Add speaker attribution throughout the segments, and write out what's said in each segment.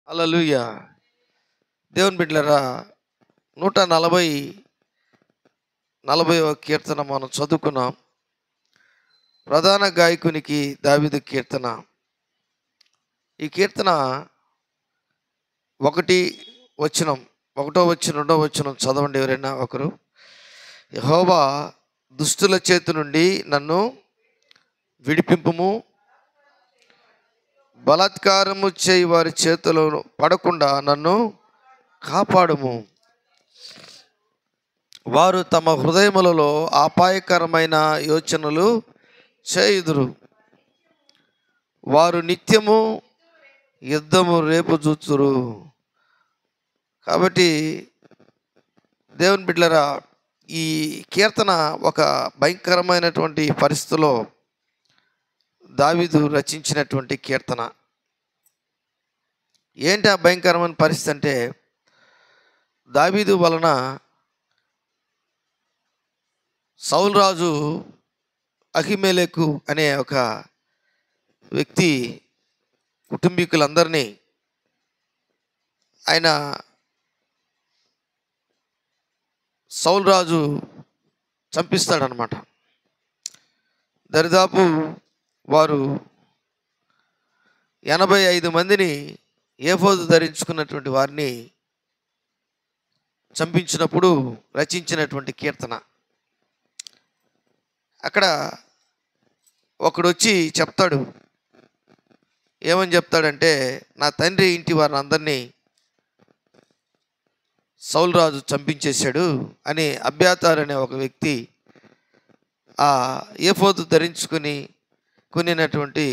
Speaker 1: హల్లెలూయా. దేవుని బిడ్డలారా, 140వ కీర్తన మనం చదువుకున్నాం. ప్రధాన గాయకునికి దావీదు కీర్తన. ఈ కీర్తన 1 వచనం, 1వ వచనం, 2వ వచనం చదవండి ఎవరైనా ఒకరు. యెహోవా దుష్టుల చేతి నుండి నన్ను విడిపింపుము, బలాత్కారము చేయి వారి చేతిలో పడకుండా నన్ను కాపాడుము. వారు తమ హృదయములలో అపాయకరమైన యోచనలు చేయుదురు. వారు నిత్యము యుద్ధము రేపు చూచురు. కాబట్టి దేవుని బిడ్డలారా, ఈ కీర్తన ఒక భయంకరమైనటువంటి పరిస్థితిలో దావీదు రచించినటువంటి కీర్తన. ఏంటి ఆ భయంకరమైన పరిస్థితి అంటే, దావీదు వలన సౌలు రాజు అహిమెలెకు అనే ఒక వ్యక్తి కుటుంబీకులందరినీ ఆయన సౌలు రాజు చంపిస్తాడనమాట. దరిదాపు వారు 85 మందిని ఏఫోదు ధరించుకున్నటువంటి వారిని చంపించినప్పుడు రచించినటువంటి కీర్తన. అక్కడ ఒకడు వచ్చి చెప్తాడు. ఏమని చెప్తాడంటే, నా తండ్రి ఇంటి వారిని అందరినీ సౌలు రాజు చంపించేశాడు అని అబ్యాతార్ అనే ఒక వ్యక్తి ఆ ఏఫోదు కొనినటువంటి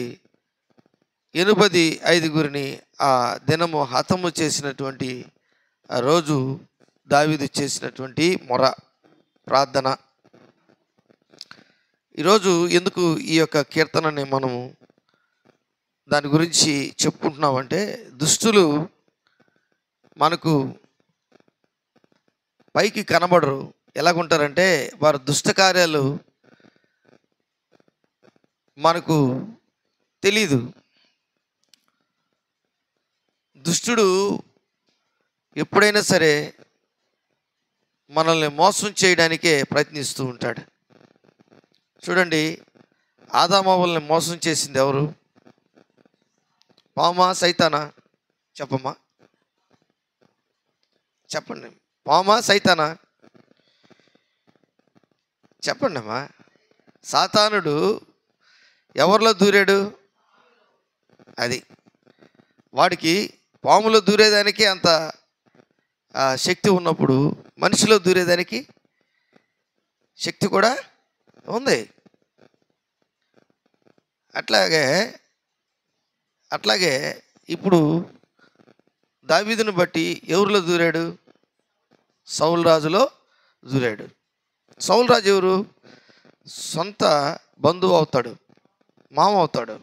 Speaker 1: 85 ఆ దినము హతము చేసినటువంటి ఆ రోజు దావీదు చేసినటువంటి మొర ప్రార్థన. ఈరోజు ఎందుకు ఈ యొక్క కీర్తనని మనము దాని గురించి చెప్పుకుంటున్నామంటే, దుష్టులు మనకు పైకి కనబడరు. ఎలాగుంటారంటే, వారి దుష్ట కార్యాలు మనకు తెలీదు. దుష్టుడు ఎప్పుడైనా సరే మనల్ని మోసం చేయడానికే ప్రయత్నిస్తూ ఉంటాడు. చూడండి, ఆదామవ్వల్ని మోసం చేసింది ఎవరు? పామా సైతానా? చెప్పమ్మా, చెప్పండి. పామా సైతానా? చెప్పండి అమ్మా. సాతానుడు ఎవరిలో దూరాడు? అది వాడికి పాములో దూరేదానికి అంత శక్తి ఉన్నప్పుడు మనిషిలో దూరేదానికి శక్తి కూడా ఉంది. అట్లాగే ఇప్పుడు దావీదును బట్టి ఎవరిలో దూరాడు? సౌలు రాజులో దూరాడు. సౌలు రాజు ఎవరు? సొంత బంధువు అవుతాడు, మామ అవుతాడు.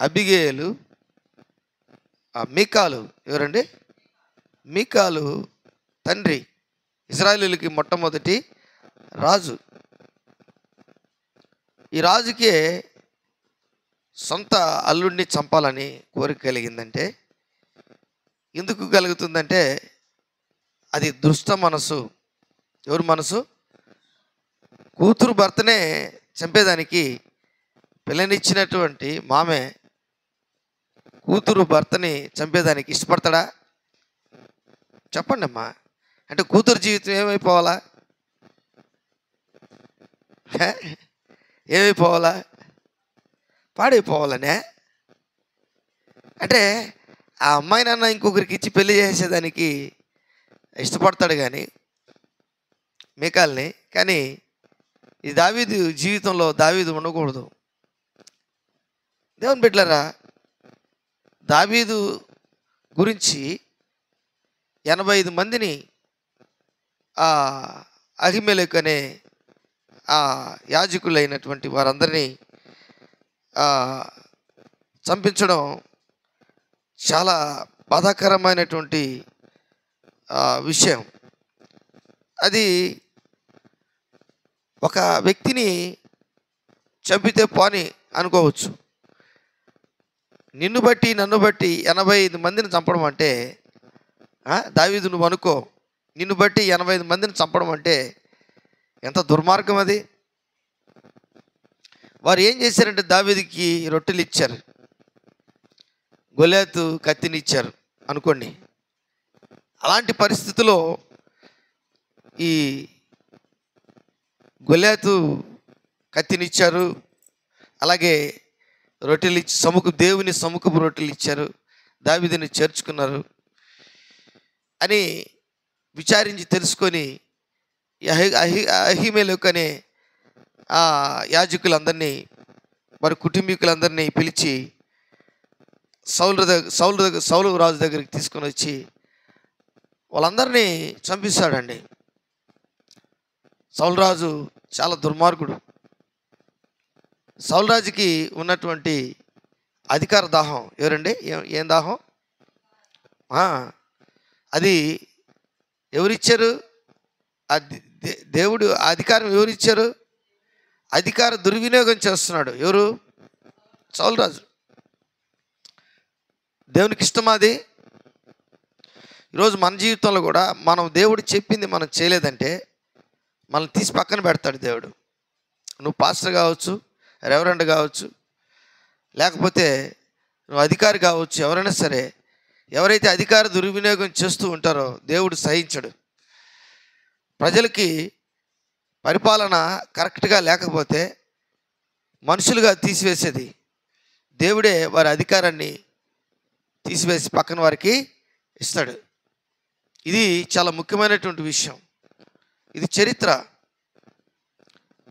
Speaker 1: అబిగేలు, మీకాలు ఎవరండి? మీకాలు తండ్రి, ఇశ్రాయేలీయులకి మొట్టమొదటి రాజు. ఈ రాజుకే సొంత అల్లుడిని చంపాలని కోరిక కలిగిందంటే, ఎందుకు కలుగుతుందంటే అది దుష్ట మనసు. ఎవరి మనసు? కూతురు భర్తనే చంపేదానికి పిల్లనిచ్చినటువంటి మామే కూతురు భర్తని చంపేదానికి ఇష్టపడతాడా? చెప్పండి అమ్మా. అంటే కూతురు జీవితం ఏమైపోవాలా? ఏమైపోవాలా? పాడైపోవాలనే. అంటే ఆ అమ్మాయినన్నా ఇంకొకరికి ఇచ్చి పెళ్లి చేసేదానికి ఇష్టపడతాడు కానీ మీకాల్ని. కానీ ఈ దావీదు జీవితంలో దావీదు ఉండకూడదు. దేవుని బిడ్డలారా, దావీదు గురించి 85 మందిని ఆ అహిమెలెకు అనే ఆ యాజకులైనటువంటి వారందరినీ చంపించడం చాలా బాధాకరమైనటువంటి విషయం. అది ఒక వ్యక్తిని చంపితే పోని అనుకోవచ్చు, నిన్ను బట్టి నన్ను బట్టి 85 మందిని చంపడం అంటే, దావీదు నువ్వు అనుకో, నిన్ను బట్టి 85 మందిని చంపడం అంటే ఎంత దుర్మార్గం అది. వారు ఏం చేశారంటే దావీదుకి రొట్టెలు ఇచ్చారు, గొలియాతు కత్తిని ఇచ్చారు అనుకోండి. అలాంటి పరిస్థితిలో ఈ గొలియాతు కత్తినిచ్చారు, అలాగే రొట్టెలు ఇచ్చి దేవుని సముఖపు రొట్టెలు ఇచ్చారు, దావీదుని చేర్చుకున్నారు అని విచారించి తెలుసుకొని అహీమెలెకు అనే ఆ యాజకులందరినీ, మరి కుటుంబీకులందరినీ పిలిచి సౌలు రాజు దగ్గరికి తీసుకొని వచ్చి వాళ్ళందరినీ చంపిస్తాడండి. సౌలు రాజు చాలా దుర్మార్గుడు. సౌలు రాజుకి ఉన్నటువంటి అధికార దాహం ఎవరండి? ఏం దాహం? అది ఎవరిచ్చారు? దేవుడు అధికారం ఎవరిచ్చారు? అధికార దుర్వినియోగం చేస్తున్నాడు. ఎవరు? సౌలు రాజు. దేవునికి ఇష్టమా అది? ఈరోజు మన జీవితంలో కూడా మనం దేవుడు చెప్పింది మనం చేయలేదంటే మనల్ని తీసి పక్కన పెడతాడు దేవుడు. నువ్వు పాస్టర్ కావచ్చు, రెవరెండ్ కావచ్చు, లేకపోతే నువ్వు అధికారి కావచ్చు, ఎవరైనా సరే, ఎవరైతే అధికార దుర్వినియోగం చేస్తూ ఉంటారో దేవుడు సహించడు. ప్రజలకి పరిపాలన కరెక్ట్గా లేకపోతే మనుషులుగా తీసివేసేది దేవుడే. వారి అధికారాన్ని తీసివేసి పక్కన వారికి ఇస్తాడు. ఇది చాలా ముఖ్యమైనటువంటి విషయం. ఇది చరిత్ర.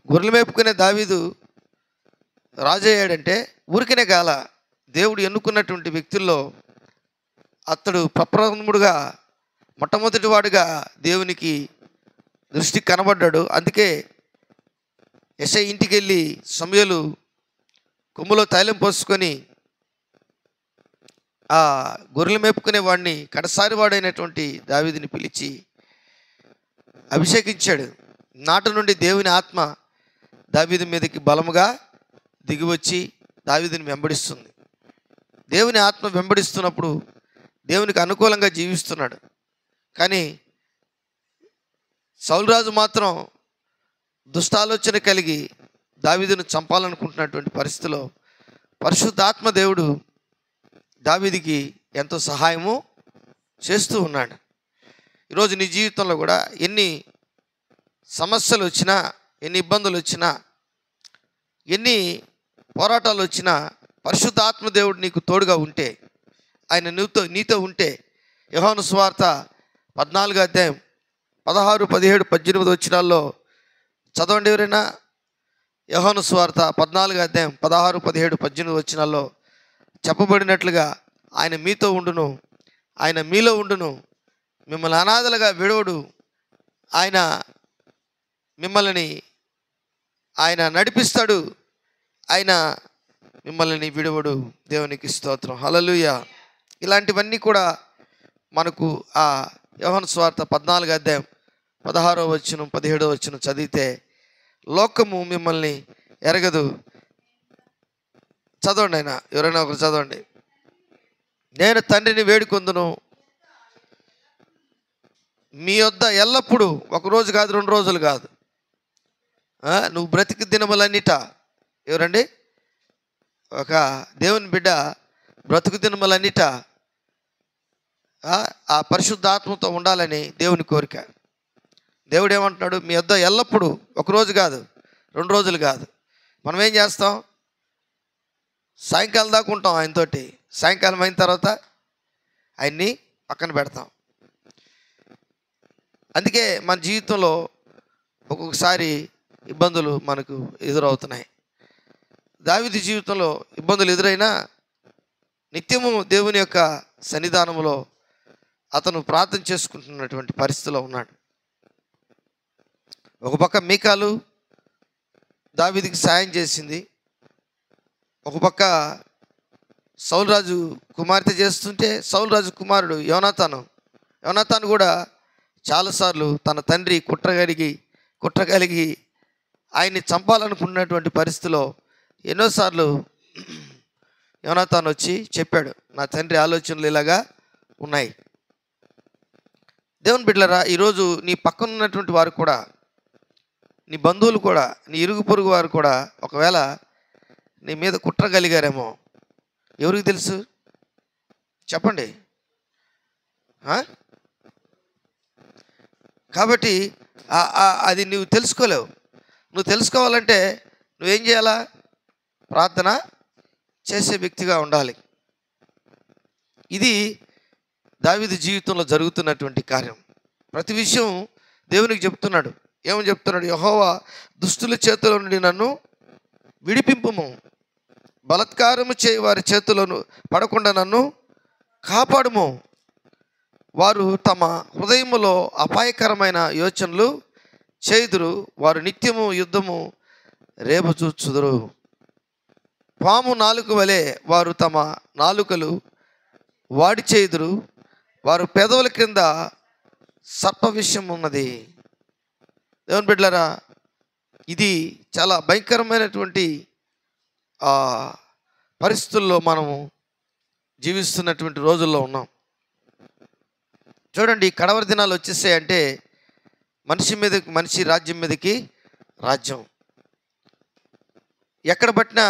Speaker 1: గొర్రెలు మేపుకునే దావీదు రాజు అయ్యాడంటే ఊరికనే గాల. దేవుడు ఎన్నుకున్నటువంటి వ్యక్తుల్లో అతడు ప్రప్రథముడుగా, మొట్టమొదటి వాడుగా దేవునికి దృష్టికి కనబడ్డాడు. అందుకే యెషయా ఇంటికి వెళ్ళి సమూయేలు కొమ్ములో తైలం పోసుకొని ఆ గొర్రెలు మేపుకునే వాడిని, కడసారి వాడైనటువంటి దావీదుని పిలిచి అభిషేకించాడు. నాటి నుండి దేవుని ఆత్మ దావీదు మీదకి బలముగా దిగివచ్చి దావీదుని వెంబడిస్తుంది. దేవుని ఆత్మ వెంబడిస్తున్నప్పుడు దేవునికి అనుకూలంగా జీవిస్తున్నాడు. కానీ సౌలు రాజు మాత్రం దుష్టాలోచన కలిగి దావీదును చంపాలనుకుంటున్నటువంటి పరిస్థితిలో పరిశుద్ధాత్మ దేవుడు దావీదుకి ఎంతో సహాయము చేస్తూ ఉన్నాడు. ఈరోజు నీ జీవితంలో కూడా ఎన్ని సమస్యలు వచ్చినా, ఎన్ని ఇబ్బందులు వచ్చినా, ఎన్ని పోరాటాలు వచ్చినా పరిశుద్ధాత్మ దేవుడు నీకు తోడుగా ఉంటే, ఆయన నీతో ఉంటే, యోహాను సువార్త 14వ అధ్యాయం 16, 17, 18 వచనాల్లో చదవండి ఎవరైనా. యోహాను సువార్త 14వ అధ్యాయం 16, 17, 18 వచనాల్లో చెప్పబడినట్లుగా ఆయన మీతో ఉండును, ఆయన మీలో ఉండును, మిమ్మల్ని అనాథలుగా విడవడు, ఆయన మిమ్మల్ని నడిపిస్తాడు, ఆయన మిమ్మల్ని విడవడు. దేవునికి స్తోత్రం, హల్లెలూయా. ఇలాంటివన్నీ కూడా మనకు ఆ యోహాను సువార్త 14వ అధ్యాయం 16వ వచనం 17వ వచనం చదివితే లోకము మిమ్మల్ని ఎరగదు. చదవండి, అయినా ఎవరైనా ఒకరు చదవండి. నేను తండ్రిని వేడుకొందును, మీ వద్ద ఎల్లప్పుడూ, ఒకరోజు కాదు, 2 రోజులు కాదు, నువ్వు బ్రతికి దినములన్నిట. ఎవరండి? ఒక దేవుని బిడ్డ బ్రతుకు దినములన్నిట ఆ పరిశుద్ధాత్మతో ఉండాలని దేవుని కోరిక. దేవుడు ఏమంటున్నాడు? మీ వద్ద ఎల్లప్పుడూ, ఒకరోజు కాదు, 2 రోజులు కాదు. మనం ఏం చేస్తాం? సాయంకాలం దాకా ఉంటాం ఆయనతోటి. సాయంకాలం అయిన తర్వాత ఆయన్ని పక్కన పెడతాం. అందుకే మన జీవితంలో ఒక్కొక్కసారి ఇబ్బందులు మనకు ఎదురవుతున్నాయి. దావీదు జీవితంలో ఇబ్బందులు ఎదురైనా నిత్యము దేవుని యొక్క సన్నిధానంలో అతను ప్రార్థన చేసుకుంటున్నటువంటి పరిస్థితిలో ఉన్నాడు. ఒక పక్క మీకాలు దావీదుకి సాయం చేసింది, ఒక పక్క సౌలు రాజు కుమార్తె చేస్తుంటే సౌలు రాజు కుమారుడు యోనాతాను కూడా చాలాసార్లు తన తండ్రి కుట్ర కలిగి ఆయన్ని చంపాలనుకున్నటువంటి పరిస్థితిలో ఎన్నోసార్లు యోనాతాను వచ్చి చెప్పాడు, నా తండ్రి ఆలోచనలు ఇలాగా ఉన్నాయి. దేవుని బిడ్డలారా, ఈరోజు నీ పక్కన ఉన్నటువంటి వారు కూడా, నీ బంధువులు కూడా, నీ ఇరుగు పొరుగు వారు కూడా ఒకవేళ నీ మీద కుట్రగలిగారేమో. ఎవరికి తెలుసు చెప్పండి? కాబట్టి అది నువ్వు తెలుసుకోలేవు. నువ్వు తెలుసుకోవాలంటే నువ్వేం చేయాలా? ప్రార్థన చేసే వ్యక్తిగా ఉండాలి. ఇది దావీదు జీవితంలో జరుగుతున్నటువంటి కార్యం. ప్రతి విషయం దేవునికి చెప్తున్నాడు. ఏమని చెప్తున్నాడు? యెహోవా దుష్టుల చేతిలో నుండి నన్ను విడిపింపుము, బలాత్కారము చేయి వారి చేతులను పడకుండా నన్ను కాపాడుము. వారు తమ హృదయములో అపాయకరమైన యోచనలు చేయుదురు, వారు నిత్యము యుద్ధము రేపచూచుదురు. పాము నాలుక వలె వారు తమ నాలుకలు వాడి చేయుదురు, వారు పెదవుల క్రింద సర్ప విషం ఉన్నది. దేవుని బిడ్డలారా, ఇది చాలా భయంకరమైనటువంటి పరిస్థితుల్లో మనము జీవిస్తున్నటువంటి రోజుల్లో ఉన్నాం. చూడండి, కడవరి దినాలు వచ్చేసాయంటే మనిషి మీదకి మనిషి, రాజ్యం మీదకి రాజ్యం. ఎక్కడ పట్టినా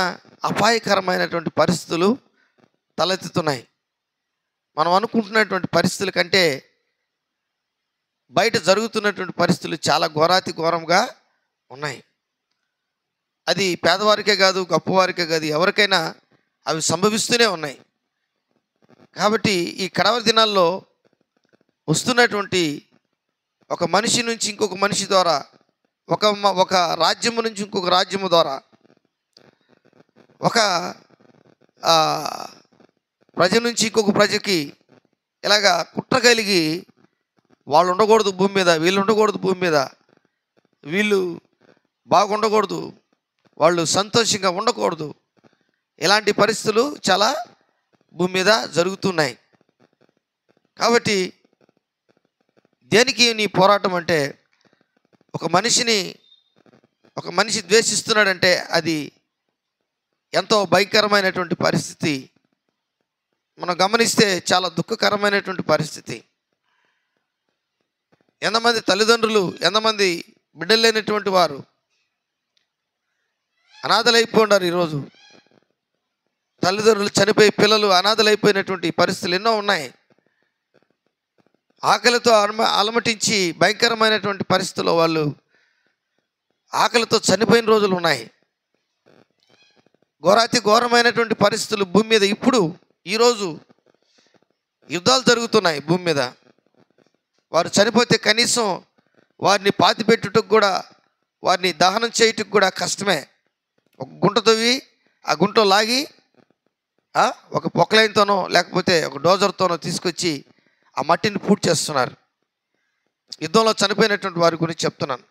Speaker 1: అపాయకరమైనటువంటి పరిస్థితులు తలెత్తుతున్నాయి. మనం అనుకుంటున్నటువంటి పరిస్థితుల కంటే బయట జరుగుతున్నటువంటి పరిస్థితులు చాలా ఘోరాతి ఘోరంగా ఉన్నాయి. అది పేదవారికే కాదు, గొప్పవారికే కాదు, ఎవరికైనా అవి సంభవిస్తూనే ఉన్నాయి. కాబట్టి ఈ కడవరి దినాల్లో వస్తున్నటువంటి ఒక మనిషి నుంచి ఇంకొక మనిషి ద్వారా, ఒక రాజ్యము నుంచి ఇంకొక రాజ్యము ద్వారా, ఒక ప్రజ నుంచి ఇంకొక ప్రజకి ఇలాగా కుట్ర కలిగి వాళ్ళు ఉండకూడదు భూమి మీద, వీళ్ళు ఉండకూడదు భూమి మీద, వీళ్ళు బాగుండకూడదు, వాళ్ళు సంతోషంగా ఉండకూడదు. ఇలాంటి పరిస్థితులు చాలా భూమి మీద జరుగుతున్నాయి. కాబట్టి దేనికి నీ పోరాటం అంటే, ఒక మనిషి ద్వేషిస్తున్నాడంటే అది ఎంతో భయంకరమైనటువంటి పరిస్థితి. మనం గమనిస్తే చాలా దుఃఖకరమైనటువంటి పరిస్థితి. ఎంతమంది తల్లిదండ్రులు, ఎంతమంది బిడ్డలు లేనటువంటి వారు అనాథలైపోయినారు. ఈరోజు తల్లిదండ్రులు చనిపోయి పిల్లలు అనాథలైపోయినటువంటి పరిస్థితులు ఎన్నో ఉన్నాయి. ఆకలితో అలమటించి భయంకరమైనటువంటి పరిస్థితుల్లో వాళ్ళు ఆకలితో చనిపోయిన రోజులు ఉన్నాయి. ఘోరాతి ఘోరమైనటువంటి పరిస్థితులు భూమి మీద ఇప్పుడు ఈరోజు యుద్ధాలు జరుగుతున్నాయి భూమి మీద. వారు చనిపోతే కనీసం వారిని పాతిపెట్టుటకు కూడా, వారిని దహనం చేయుటకు కూడా కష్టమే. ఒక గుంట తవ్వి ఆ గుంటలో లాగి ఒక పొక్లైన్తోనో లేకపోతే ఒక డోజర్తోనో తీసుకొచ్చి ఆ మట్టిని పూర్తి చేస్తున్నారు. యుద్ధంలో చనిపోయినటువంటి వారి గురించి చెప్తున్నాను.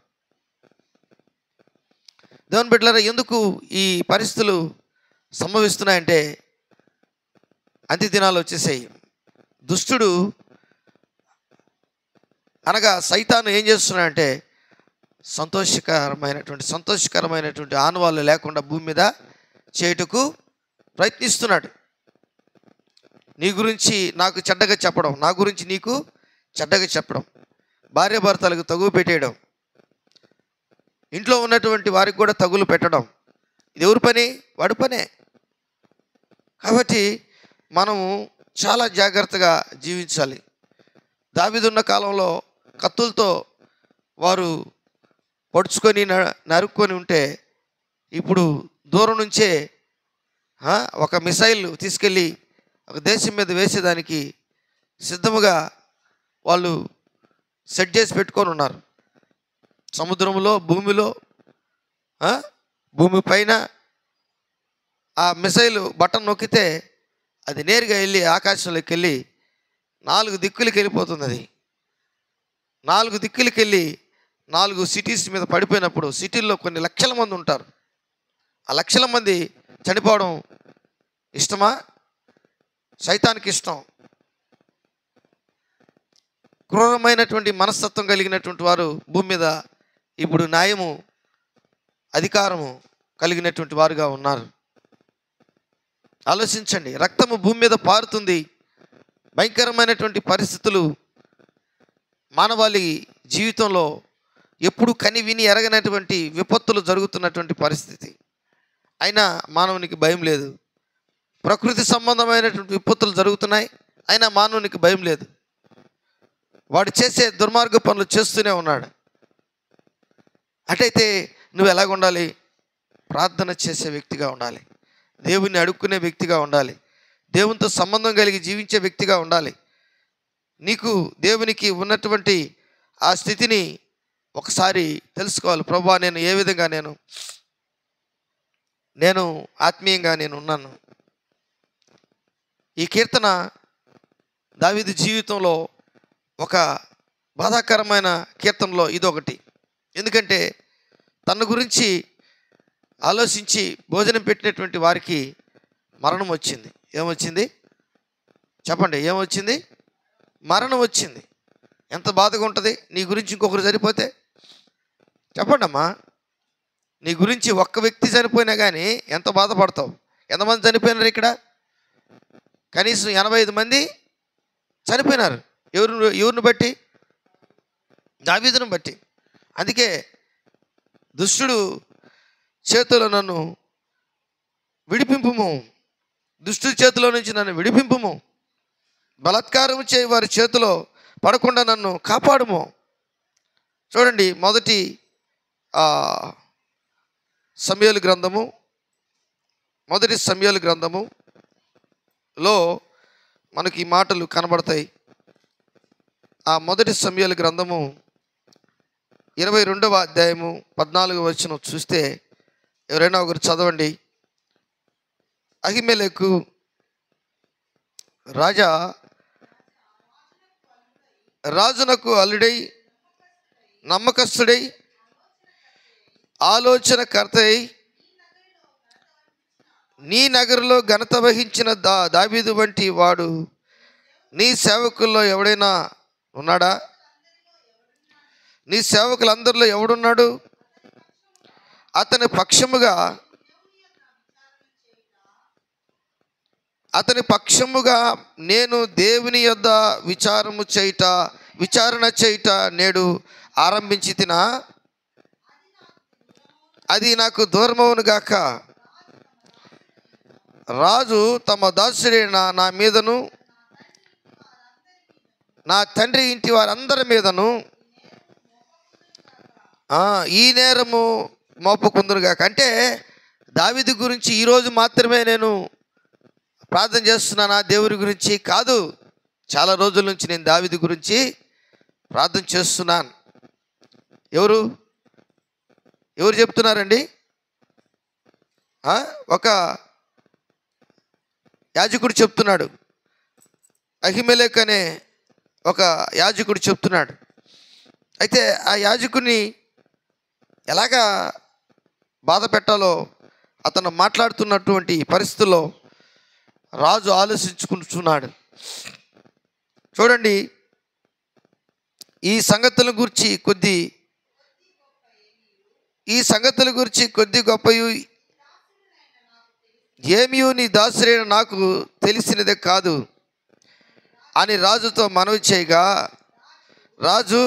Speaker 1: దేవుని బిడ్డలారా, ఎందుకు ఈ పరిస్థితులు సంభవిస్తున్నాయంటే అంత్య దినాలు వచ్చేసాయి. దుష్టుడు అనగా సైతాను ఏం చేస్తున్నాడంటే సంతోషకరమైనటువంటి ఆనవాళ్ళు లేకుండా భూమి మీద చేయుటకు ప్రయత్నిస్తున్నాడు. నీ గురించి నాకు చెడ్డగా చెప్పడం, నా గురించి నీకు చెడ్డగా చెప్పడం, భార్యాభర్తలకు తగువ పెట్టేయడం, ఇంట్లో ఉన్నటువంటి వారికి కూడా తగులు పెట్టడం. ఇది ఎవరి పని? వాడి పనే. కాబట్టి మనము చాలా జాగ్రత్తగా జీవించాలి. దావీదున్న కాలంలో కత్తులతో వారు పొడుచుకొని నరుక్కొని ఉంటే, ఇప్పుడు దూరం నుంచే ఒక మిసైల్ తీసుకెళ్ళి ఒక దేశం మీద వేసేదానికి సిద్ధముగా వాళ్ళు సెట్ చేసి పెట్టుకొని ఉన్నారు. సముద్రంలో, భూమిలో, భూమి పైన ఆ మిసైల్ బటన్ నొక్కితే అది నేరుగా వెళ్ళి ఆకాశంలోకి వెళ్ళి 4 దిక్కులకి వెళ్ళిపోతుంది. అది 4 దిక్కులకి వెళ్ళి 4 సిటీస్ మీద పడిపోయినప్పుడు, సిటీల్లో కొన్ని లక్షల మంది ఉంటారు. ఆ లక్షల మంది చనిపోవడం ఇష్టమా? సైతానికి ఇష్టం. క్రూరమైనటువంటి మనస్తత్వం కలిగినటువంటి వారు భూమి మీద ఇప్పుడు న్యాయము, అధికారము కలిగినటువంటి వారుగా ఉన్నారు. ఆలోచించండి. రక్తము భూమి మీద పారుతుంది. భయంకరమైనటువంటి పరిస్థితులు మానవాళి జీవితంలో ఎప్పుడు కని విని ఎరగనటువంటి విపత్తులు జరుగుతున్నటువంటి పరిస్థితి. అయినా మానవునికి భయం లేదు. ప్రకృతి సంబంధమైనటువంటి విపత్తులు జరుగుతున్నాయి, అయినా మానవునికి భయం లేదు. వాడు చేసే దుర్మార్గ పనులు చేస్తూనే ఉన్నాడు. అటైతే నువ్వు ఎలాగ ఉండాలి? ప్రార్థన చేసే వ్యక్తిగా ఉండాలి, దేవుణ్ణి అడుక్కునే వ్యక్తిగా ఉండాలి, దేవునితో సంబంధం కలిగి జీవించే వ్యక్తిగా ఉండాలి. నీకు దేవునికి ఉన్నటువంటి ఆ స్థితిని ఒకసారి తెలుసుకోవాలి. ప్రభువా, నేను ఏ విధంగా నేను ఆత్మీయంగా నేను ఉన్నాను. ఈ కీర్తన దావీదు జీవితంలో ఒక బాధాకరమైన కీర్తనలో ఇదొకటి. ఎందుకంటే తన గురించి ఆలోచించి భోజనం పెట్టినటువంటి వారికి మరణం వచ్చింది. ఏమొచ్చింది చెప్పండి? ఏమొచ్చింది? మరణం వచ్చింది. ఎంత బాధగా ఉంటుంది నీ గురించి ఇంకొకరు చనిపోతే? చెప్పండి అమ్మా, నీ గురించి ఒక్క వ్యక్తి చనిపోయినా కానీ ఎంత బాధపడతావు? ఎంతమంది చనిపోయినారు ఇక్కడ? కనీసం 85 మంది చనిపోయినారు. ఎవరిని బట్టి? దావీదును బట్టి. అందుకే దుష్టుడు చేతిలో నన్ను విడిపింపుము, దుష్టుడి చేతిలో నుంచి నన్ను విడిపింపుము, బలాత్కారం చేయి వారి చేతిలో పడకుండా నన్ను కాపాడుము. చూడండి, మొదటి సమూయేలు గ్రంథములో మనకి ఈ మాటలు కనబడతాయి. ఆ మొదటి సమూయేలు గ్రంథము 22వ అధ్యాయము 14వ వచనం చూస్తే, ఎవరైనా ఒకరు చదవండి. అహిమెలెకు రాజునకు అల్లుడై నమ్మకస్తుడై ఆలోచనకర్తై నీ నగరులో ఘనత వహించిన దావీదు వంటి వాడు నీ సేవకుల్లో ఎవడైనా ఉన్నాడా? నీ సేవకులందరిలో ఎవడున్నాడు? అతని పక్షముగా నేను దేవుని యొద్ద విచారణ చేయుట నేడు ఆరంభించి తినా, అది నాకు దూరమవును గాక. రాజు తమ దాసుడైన నా మీదను నా తండ్రి ఇంటి వారందరి మీదను ఈ నేరము మోపుకుందురుగాక. అంటే దావీదు గురించి ఈరోజు మాత్రమే నేను ప్రార్థన చేస్తున్నానా? దేవుడి గురించి కాదు, చాలా రోజుల నుంచి నేను దావీదు గురించి ప్రార్థన చేస్తున్నాను. ఎవరు చెప్తున్నారండి? ఒక యాజకుడు చెప్తున్నాడు. అహిమెలెకు అనే ఒక యాజకుడు చెప్తున్నాడు. అయితే ఆ యాజకుని ఎలాగా బాధ పెట్టాలో అతను మాట్లాడుతున్నటువంటి పరిస్థితుల్లో రాజు ఆలోచించుకుంటున్నాడు. చూడండి, ఈ సంగతుల గురించి కొద్ది గొప్పయు ఏమియు నీ దాసుడైన నాకు తెలిసినదే కాదు అని రాజుతో మనవి చేయగా, రాజు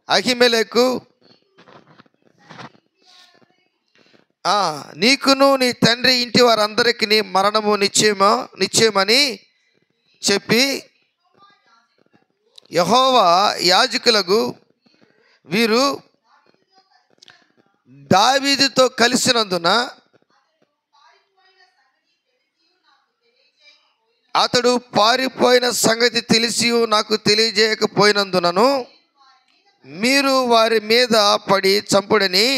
Speaker 1: అహిమెలెకు నీకును నీ తండ్రి ఇంటి వారందరికీ మరణము నిశ్చయమని చెప్పి, యెహోవా యాజకులకు వీరు దావీదుతో కలిసినందున అతడు పారిపోయిన సంగతి తెలిసి నాకు తెలియజేయకపోయినందునను మీరు వారి మీద పడి చంపుడని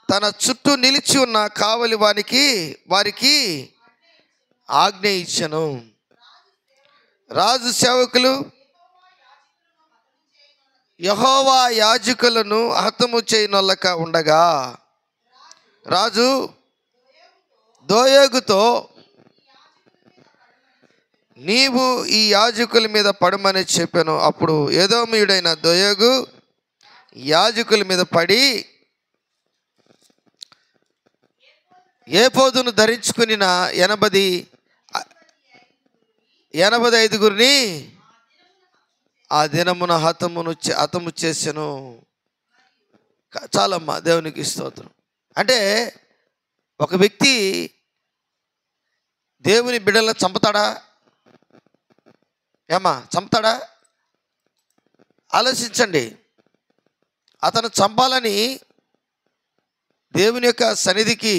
Speaker 1: తన చుట్టూ నిలిచి ఉన్న కావలి వారికి ఆజ్ఞ ఇచ్చెను. రాజు సేవకులు యెహోవా యాజకులను హతము చేయనొల్లక ఉండగా, రాజు దోయేగుతో నీవు ఈ యాజకుల మీద పడమని చెప్పాను. అప్పుడు ఎదోమీయుడైన దోయేగు యాజకుల మీద పడి ఏఫోదును ధరించుకునిన 85 ఆ దినమున హతము చేసెను. చాలమ్మా, దేవునికి స్తోత్రం. అంటే ఒక వ్యక్తి దేవుని బిడ్డలను చంపుతాడా? చంపుతాడా? ఆలోచించండి. అతను చంపాలని దేవుని యొక్క సన్నిధికి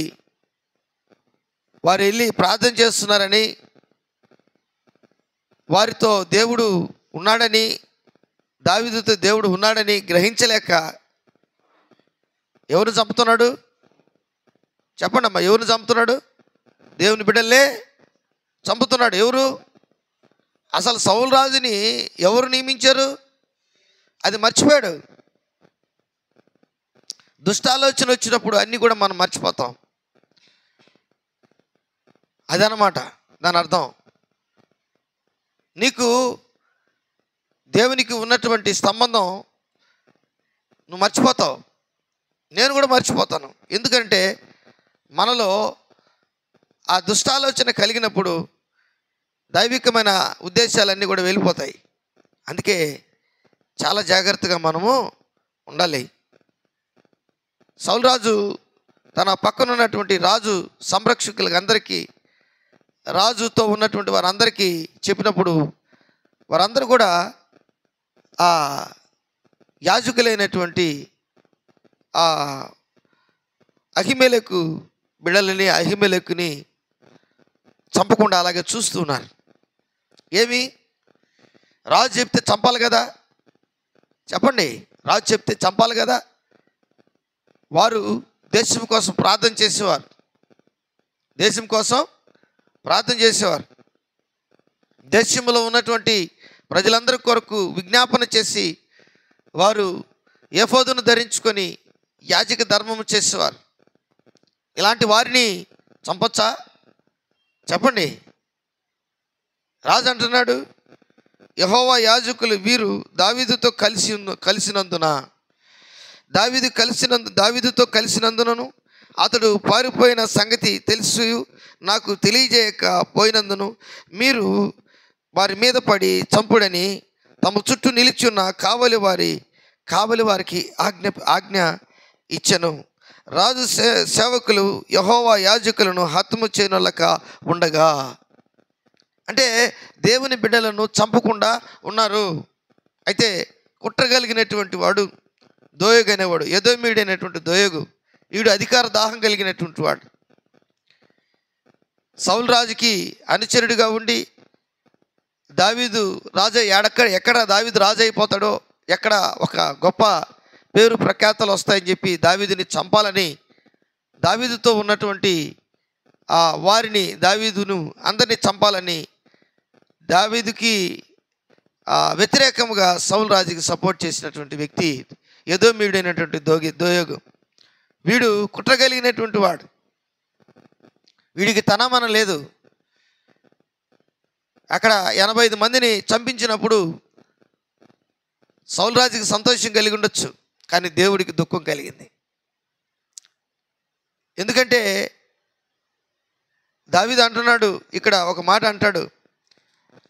Speaker 1: వారు వెళ్ళి ప్రార్థన చేస్తున్నారని, వారితో దేవుడు ఉన్నాడని, దావీదుతో దేవుడు ఉన్నాడని గ్రహించలేక ఎవరు చంపుతున్నాడు? చెప్పండి అమ్మా, ఎవరిని చంపుతున్నాడు? దేవుని బిడ్డలే చంపుతున్నాడు. ఎవరు? అసలు సౌలు రాజుని ఎవరు నియమించారు? అది మర్చిపోయాడు. దుష్టాలోచన వచ్చినప్పుడు అన్నీ కూడా మనం మర్చిపోతాం. అదనమాట దాని అర్థం. నీకు దేవునికి ఉన్నటువంటి సంబంధం నువ్వు మర్చిపోతావు, నేను కూడా మర్చిపోతాను. ఎందుకంటే మనలో ఆ దుష్టాలోచన కలిగినప్పుడు దైవికమైన ఉద్దేశాలన్నీ కూడా వెళ్ళిపోతాయి. అందుకే చాలా జాగ్రత్తగా మనము ఉండాలి. సౌలు రాజు తన పక్కన ఉన్నటువంటి రాజు సంరక్షకులకి అందరికీ, రాజుతో ఉన్నటువంటి వారందరికీ చెప్పినప్పుడు వారందరూ కూడా ఆ యాజకులైనటువంటి ఆ అహిమెలెకు బిడ్డలని, అహిమెలెకుని చంపకుండా అలాగే చూస్తున్నారు. ఏమి? రాజు చెప్తే చంపాలి కదా. చెప్పండి, రాజు చెప్తే చంపాలి కదా. వారు దేశం కోసం ప్రార్థన చేసేవారు, దేశం కోసం ప్రార్థన చేసేవారు. దేశంలో ఉన్నటువంటి ప్రజలందరి కొరకు విజ్ఞాపన చేసి వారు ఏఫోదును ధరించుకొని యాజక ధర్మము చేసేవారు. ఇలాంటి వారిని చంపొచ్చా? చెప్పండి. రాజు అంటున్నాడు, యెహోవా యాజకులు వీరు దావీదుతో కలిసినందున, దావీదుతో కలిసినందునను అతడు పారిపోయిన సంగతి తెలుసు నాకు తెలియజేయకపోయినందును మీరు వారి మీద పడి చంపుడని తమ చుట్టూ నిలిచున్న కావలి వారికి ఆజ్ఞ ఇచ్చెను. రాజు సేవకులు యెహోవా యాజకులను హతము చేయనొల్లక ఉండగా, అంటే దేవుని బిడ్డలను చంపకుండా ఉన్నారు. అయితే కుట్రగలిగినటువంటి వాడు దోయగు అనేవాడు, ఎదోమీయుడైనటువంటి దోయగు, వీడు అధికార దాహం కలిగినటువంటి వాడు. సౌలు రాజుకి అనుచరుడిగా ఉండి దావీదు రాజు ఎక్కడ దావీదు రాజు అయిపోతాడో, ఎక్కడ ఒక గొప్ప పేరు ప్రఖ్యాతలు వస్తాయని చెప్పి దావీదుని చంపాలని దావీదుతో ఉన్నటువంటి వారిని, దావీదును అందరినీ చంపాలని దావీదుకి వ్యతిరేకంగా సౌలు రాజుకి సపోర్ట్ చేసినటువంటి వ్యక్తి ఎదోమీయుడైనటువంటి దోయగు. వీడు కుట్రగలిగినటువంటి వాడు, వీడికి తనమనం లేదు. అక్కడ 85 మందిని చంపించినప్పుడు సౌలు రాజుకి సంతోషం కలిగి ఉండొచ్చు, కానీ దేవుడికి దుఃఖం కలిగింది. ఎందుకంటే దావీదు అంటున్నాడు, ఇక్కడ ఒక మాట అంటాడు,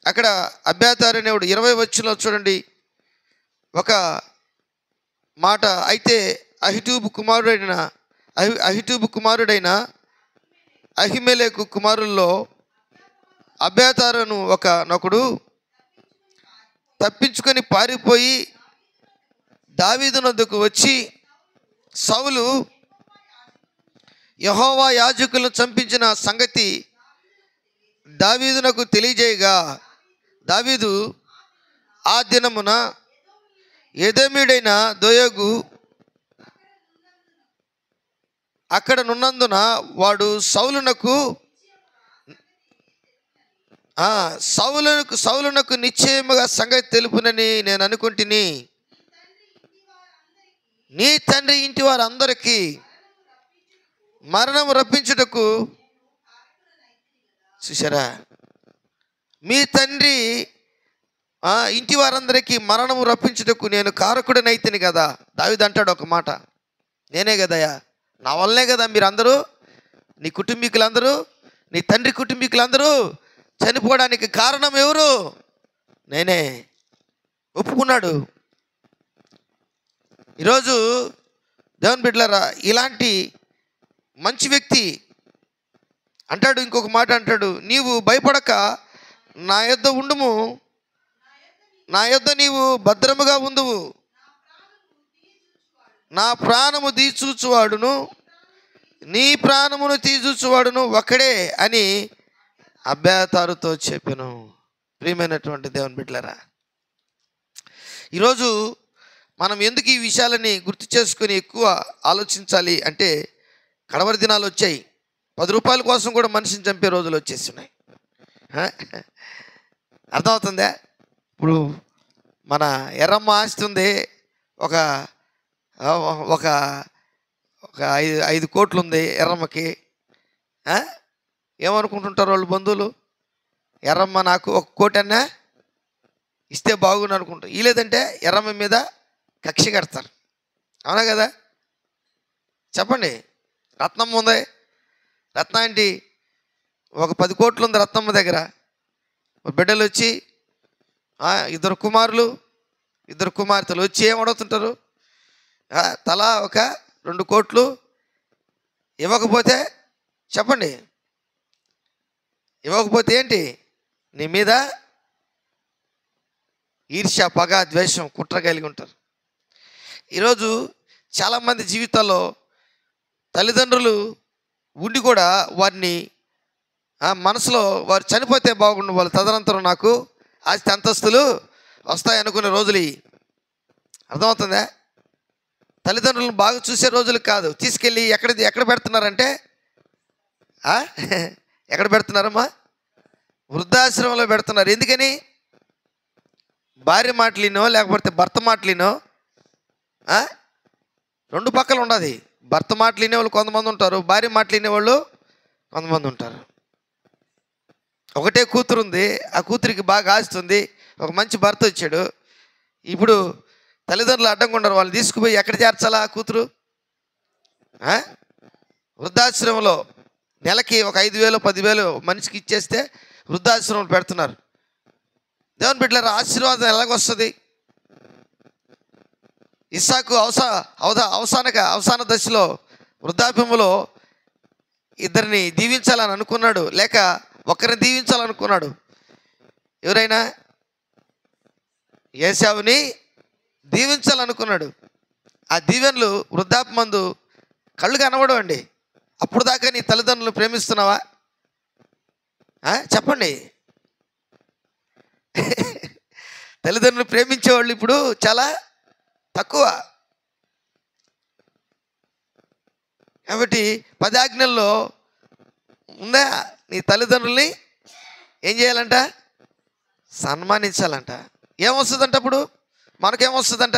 Speaker 1: అక్కడ అబ్యాతారు అనేవాడు 20 వచనంలో చూడండి ఒక మాట, అయితే అహిటూబు కుమారుడైన అహిమెలెకు కుమారుల్లో అబ్యాతారును ఒకడు తప్పించుకొని పారిపోయి దావీదు నొద్దకు వచ్చి, సౌలు యెహోవా యాజకులను చంపించిన సంగతి దావీదునకు తెలియజేయగా, దావీదు ఆ దినమున ఎదోమీయుడైన దోయగు అక్కడ నున్నందున వాడు సౌలునకు నిశ్చయముగా సంగతి తెలుపునని నేను అనుకుంటుని, నీ తండ్రి ఇంటి వారందరికీ మరణం రప్పించుటకు, చూసారా, మీ తండ్రి ఇంటి వారందరికీ మరణము రప్పించుటకు నేను కారకుడనైతిని కదా. దావీదు అంటాడు ఒక మాట, నేనే కదయ్యా, నా వల్లనే కదా మీరందరూ నీ కుటుంబీకులందరూ, నీ తండ్రి కుటుంబీకులందరూ చనిపోవడానికి కారణం ఎవరు? నేనే. ఒప్పుకున్నాడు. ఈరోజు దేవుని బిడ్డలారా, ఇలాంటి మంచి వ్యక్తి అంటాడు, ఇంకొక మాట అంటాడు, నీవు భయపడక నా యొద్ద ఉండుము, నా యొద్ద నీవు భద్రముగా ఉండువు, నా ప్రాణము తీచూచువాడును నీ ప్రాణమును తీచూచువాడును ఒక్కడే అని అబ్యాతారుతో చెప్పెను. ప్రియమైనటువంటి దేవుని బిడ్డలారా, ఈరోజు మనం ఎందుకు ఈ విషయాలని గుర్తు చేసుకొని ఎక్కువ ఆలోచించాలి అంటే, కడవరి దినాలు వచ్చాయి. 10 రూపాయల కోసం కూడా మనిషిని చంపే రోజులు వచ్చేస్తున్నాయి. అర్థమవుతుందా? ఇప్పుడు మన ఎర్రమ్మ ఆస్తి ఉంది, ఒక ఒక ఒక 5 కోట్లు ఉంది ఎర్రమ్మకి. ఏమనుకుంటుంటారు వాళ్ళు బంధువులు? ఎర్రమ్మ నాకు 1 కోటి అన్నా ఇస్తే బాగుండు అనుకుంటారు. ఈ లేదంటే ఎర్రమ్మ మీద కక్ష కడతారు. అవునా కదా? చెప్పండి. రత్నమ్మ ఉంది, రత్న ఏంటి, ఒక 10 కోట్లు ఉంది రత్నమ్మ దగ్గర. బిడ్డలు వచ్చి 2 కుమారులు 2 కుమార్తెలు వచ్చి ఏం అడుగుతుంటారు? తలా ఒక 2 కోట్లు ఇవ్వకపోతే, చెప్పండి, ఇవ్వకపోతే ఏంటి? నీ మీద ఈర్ష్య, పగ, ద్వేషం, కుట్ర కలిగి ఉంటారు. ఈరోజు చాలామంది జీవితాల్లో తల్లిదండ్రులు ఉండి కూడా వారిని మనసులో వారు చనిపోతే బాగుండు, వాళ్ళు తదనంతరం నాకు ఆస్తి అంతస్తులు వస్తాయనుకునే రోజులు. అర్థమవుతుందా? తల్లిదండ్రులను బాగా చూసే రోజులు కాదు. తీసుకెళ్ళి ఎక్కడ పెడుతున్నారంటే, ఎక్కడ పెడుతున్నారమ్మా? వృద్ధాశ్రమంలో పెడుతున్నారు. ఎందుకని? భార్య మాటలినో లేకపోతే భర్త మాటలినో, 2 పక్కలు ఉండదు. భర్త మాటలు వినేవాళ్ళు కొంతమంది ఉంటారు, భార్య మాటలు వినేవాళ్ళు కొంతమంది ఉంటారు. ఒకటే కూతురు ఉంది, ఆ కూతురికి బాగా ఆస్తుంది, ఒక మంచి భర్త వచ్చాడు. ఇప్పుడు తల్లిదండ్రులు అడ్డంగా ఉండరు, వాళ్ళు తీసుకుపోయి ఎక్కడ చేర్చాలా? ఆ కూతురు వృద్ధాశ్రమంలో నెలకి ఒక 5,000 10,000 మనిషికి ఇచ్చేస్తే వృద్ధాశ్రమంలో పెడుతున్నారు. దేవుని బిడ్డలారా, ఆశీర్వాదం ఎలాగొస్తుంది? ఇస్సాకు అవసాన దశలో వృద్ధాప్యములో 2 దీవించాలని అనుకున్నాడు, లేక ఒకరిని దీవించాలనుకున్నాడు. ఎవరైనా? ఏశావుని దీవించాలనుకున్నాడు. ఆ దీవెనలు వృద్ధాప్యమందు కళ్ళు కనబడవండి. అప్పుడు దాకా నీ తల్లిదండ్రులు ప్రేమిస్తున్నావా? చెప్పండి. తల్లిదండ్రులు ప్రేమించేవాళ్ళు ఇప్పుడు చాలా తక్కువ. కాబట్టి 10 ఆజ్ఞల్లో ఉందా? నీ తల్లిదండ్రుల్ని ఏం చేయాలంట? సన్మానించాలంట. ఏమొస్తుందంట? అప్పుడు మనకేమొస్తుందంట?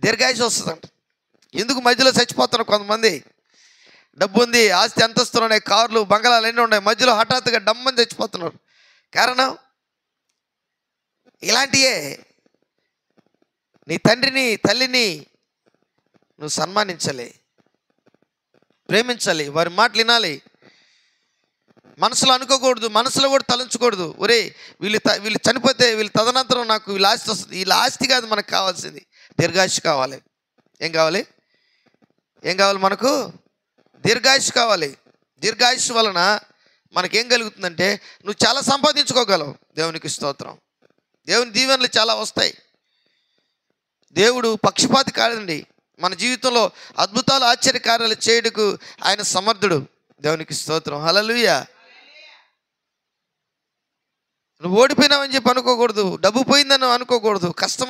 Speaker 1: దీర్ఘాయుషు వస్తుందంట. ఎందుకు మధ్యలో చచ్చిపోతున్నారు కొంతమంది? డబ్బు ఉంది, ఆస్తి అంతస్తులు ఉన్నాయి, కార్లు బంగళాలు అన్నీ ఉన్నాయి, మధ్యలో హఠాత్తుగా డమ్మని చచ్చిపోతున్నారు. కారణం ఇలాంటియే. నీ తండ్రిని తల్లిని నువ్వు సన్మానించాలి, ప్రేమించాలి, వారి మాటలు వినాలి. మనసులో అనుకోకూడదు, మనసులో కూడా తలంచకూడదు, ఒరే వీళ్ళు చనిపోతే వీళ్ళు తదనంతరం నాకు వీళ్ళ ఆస్తి వస్తుంది. వీళ్ళ ఆస్తి కాదు మనకు కావాల్సింది, దీర్ఘాయుషు కావాలి. ఏం కావాలి? మనకు దీర్ఘాయుషు కావాలి. దీర్ఘాయుషు వలన మనకేం కలుగుతుందంటే, నువ్వు చాలా సంపాదించుకోగలవు. దేవునికి స్తోత్రం. దేవుని దీవెనలు చాలా వస్తాయి. దేవుడు పక్షపాతి కాదండి. మన జీవితంలో అద్భుతాలు, ఆశ్చర్యకార్యాలు చేయడానికి ఆయన సమర్థుడు. దేవునికి స్తోత్రం. హల్లెలూయా. నువ్వు ఓడిపోయినావని చెప్పి అనుకోకూడదు, డబ్బు పోయిందని అనుకోకూడదు, కష్టం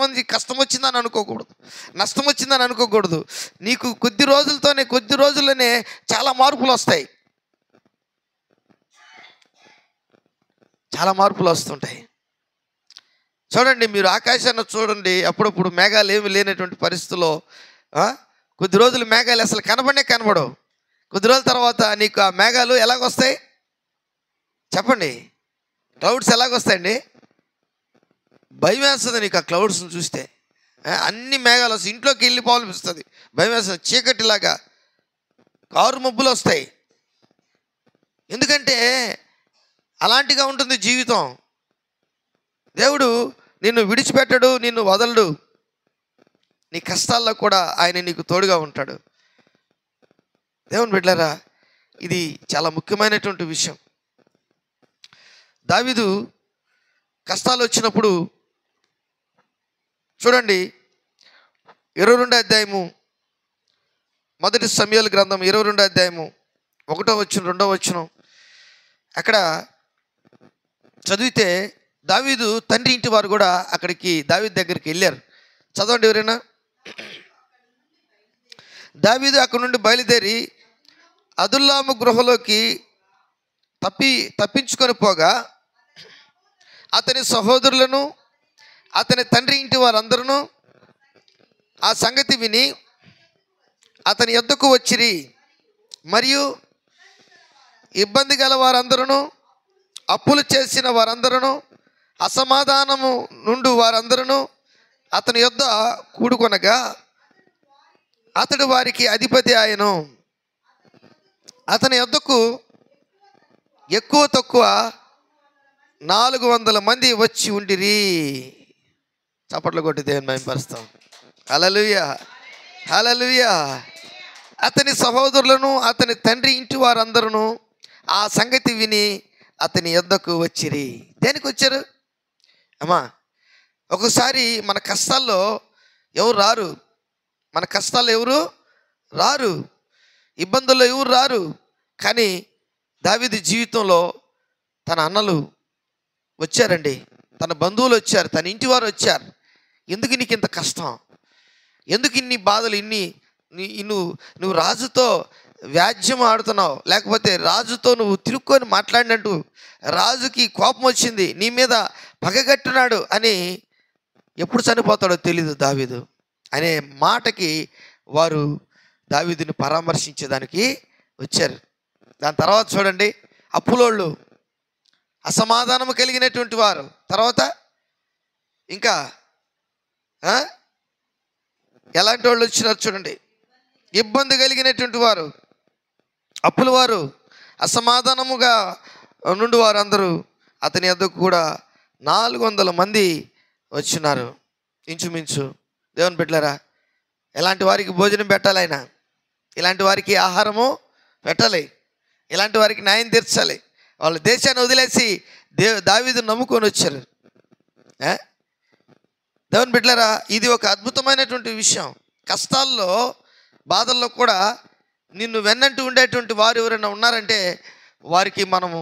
Speaker 1: వచ్చిందని అనుకోకూడదు, నష్టం వచ్చిందని అనుకోకూడదు. నీకు కొద్ది రోజుల్లోనే చాలా మార్పులు వస్తాయి. చాలా మార్పులు వస్తుంటాయి. చూడండి, మీరు ఆకాశాన్ని చూడండి, అప్పుడప్పుడు మేఘాలు ఏమి లేనటువంటి పరిస్థితుల్లో కొద్ది రోజులు మేఘాలు అసలు కనబడవు. కొద్ది రోజుల తర్వాత నీకు ఆ మేఘాలు ఎలాగొస్తాయి? చెప్పండి. క్లౌడ్స్ ఎలాగొస్తాయండి? భయం వేస్తుంది నీకు ఆ క్లౌడ్స్ని చూస్తే. అన్ని మేఘాలు వస్తాయి, ఇంట్లోకి వెళ్ళిపోవాలనిపిస్తుంది, భయం వేస్తుంది. చీకటిలాగా కారు మబ్బులు వస్తాయి. ఎందుకంటే అలాంటిగా ఉంటుంది జీవితం. దేవుడు నిన్ను విడిచిపెట్టడు, నిన్ను వదలడు. నీ కష్టాల్లో కూడా ఆయన నీకు తోడుగా ఉంటాడు. దేవుని బిడ్డలారా, ఇది చాలా ముఖ్యమైనటువంటి విషయం. దావీదు కష్టాలు వచ్చినప్పుడు చూడండి, 22 అధ్యాయము, మొదటి సమూయేలు గ్రంథం 22 అధ్యాయము 1వ వచనం 2వ వచనం అక్కడ చదివితే దావీదు తండ్రి ఇంటి వారు కూడా అక్కడికి దావీదు దగ్గరికి వెళ్ళారు. చదవండి ఎవరైనా. దావీదు అక్కడ నుండి బయలుదేరి అదుల్లాము గృహలోకి తప్పించుకొని పోగా అతని సహోదరులను అతని తండ్రి ఇంటి వారందరూ ఆ సంగతి విని అతని యొద్దకు వచ్చిరి. మరియు ఇబ్బంది గల వారందరూ, అప్పులు చేసిన వారందరూ, అసమాధానము నుండి వారందరూ అతని యొద్ద కూడుకొనగా అతడు వారికి అధిపతి ఆయను. అతని యొద్దకు ఎక్కువ తక్కువ 400 మంది వచ్చి ఉండిరి. చప్పట్లు కొట్టి దేవుని మహిమపరుస్తాం. హల్లెలూయా, హల్లెలూయా. అతని సహోదరులను అతని తండ్రి ఇంటి వారందరూ ఆ సంగతి విని అతని యొద్దకు వచ్చిరి. దేనికి వచ్చారు అమ్మా? ఒకసారి మన కష్టాల్లో ఎవరు రారు, మన కష్టాల్లో ఎవరు రారు, ఇబ్బందుల్లో ఎవరు రారు. కానీ దావీదు జీవితంలో తన అన్నలు వచ్చారండి, తన బంధువులు వచ్చారు, తన ఇంటి వారు వచ్చారు. ఎందుకు నీకు ఇంత కష్టం, ఎందుకు ఇన్ని బాధలు, నువ్వు రాజుతో వ్యాజ్యం ఆడుతున్నావు, లేకపోతే రాజుతో నువ్వు తిరుక్కొని మాట్లాడినట్టు రాజుకి కోపం వచ్చింది, నీ మీద పగగట్టున్నాడు అని, ఎప్పుడు చనిపోతాడో తెలీదు దావీదు అనే మాటకి వారు దావీదుని పరామర్శించేదానికి వచ్చారు. దాని తర్వాత చూడండి, అప్పులోళ్ళు, అసమాధానము కలిగినటువంటి వారు, తర్వాత ఇంకా ఎలాంటి వాళ్ళు వచ్చినారు చూడండి, ఇబ్బంది కలిగినటువంటి వారు, అప్పుల వారు, అసమాధానముగా నుండి వారు అందరూ అతని యొద్దకు కూడా 400 మంది వచ్చినారు ఇంచుమించు. దేవుని బిడ్డలారా, ఇలాంటి వారికి భోజనం పెట్టాలి ఆయన, ఇలాంటి వారికి ఆహారము పెట్టాలి, ఇలాంటి వారికి న్యాయం తీర్చాలి. వాళ్ళ దేశాన్ని వదిలేసి దావీదు నమ్ముకొని వచ్చారు. దేవుని బిడ్డలారా, ఇది ఒక అద్భుతమైనటువంటి విషయం. కష్టాల్లో బాధల్లో కూడా నిన్ను వెన్నంటూ ఉండేటువంటి వారు ఎవరైనా ఉన్నారంటే వారికి మనము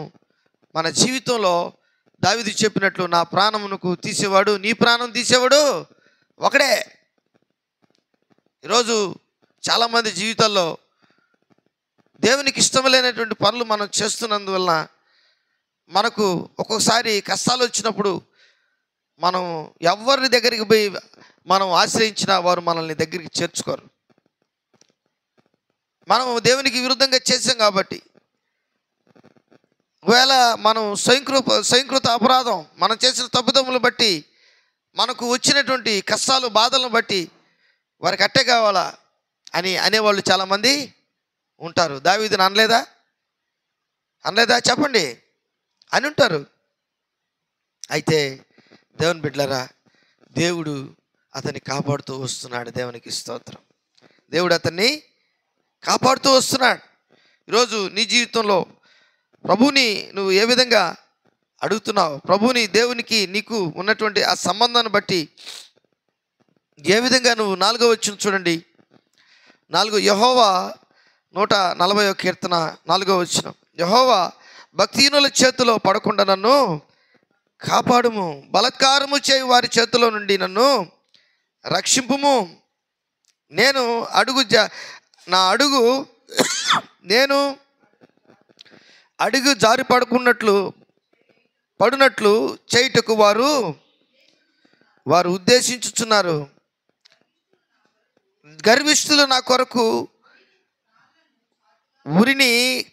Speaker 1: మన జీవితంలో దావీదు చెప్పినట్లు నా ప్రాణమునకు తీసేవాడు, నీ ప్రాణం తీసేవాడు ఒకడే. ఈరోజు చాలామంది జీవితాల్లో దేవునికి ఇష్టం లేనటువంటి పనులు మనం చేస్తున్నందువలన మనకు ఒక్కొక్కసారి కష్టాలు వచ్చినప్పుడు మనం ఎవరి దగ్గరికి పోయి మనం ఆశ్రయించినా వారు మనల్ని దగ్గరికి చేర్చుకోరు. మనం దేవునికి విరుద్ధంగా చేసాం కాబట్టి, ఒకవేళ మనం స్వయంకృత అపరాధం, మనం చేసిన తప్పుదమ్ములు బట్టి, మనకు వచ్చినటువంటి కష్టాలు బాధలను బట్టి వారికి అట్టే కావాలా అని అనేవాళ్ళు చాలామంది ఉంటారు. దావీదుని అనలేదా చెప్పండి, అని ఉంటారు. అయితే దేవుని బిడ్డలారా, దేవుడు అతన్ని కాపాడుతూ వస్తున్నాడు. దేవునికి స్తోత్రం. దేవుడు అతన్ని కాపాడుతూ వస్తున్నాడు. ఈరోజు నీ జీవితంలో ప్రభువుని నువ్వు ఏ విధంగా అడుగుతున్నావు, ప్రభువుని దేవునికి నీకు ఉన్నటువంటి ఆ సంబంధాన్ని బట్టి ఏ విధంగా నువ్వు 4వ వచనం చూడండి. 4 యెహోవా 140వ కీర్తన 4వ వచనం, యెహోవా భక్తిహీనుల చేతిలో పడకుండా నన్ను కాపాడుము, బలాత్కారము చేయు వారి చేతిలో నుండి నన్ను రక్షింపుము. నేను అడుగు జారి పడునట్లు చేయుటకు వారు ఉద్దేశించుచున్నారు. గర్విష్ఠులు నా కొరకు ఉరిని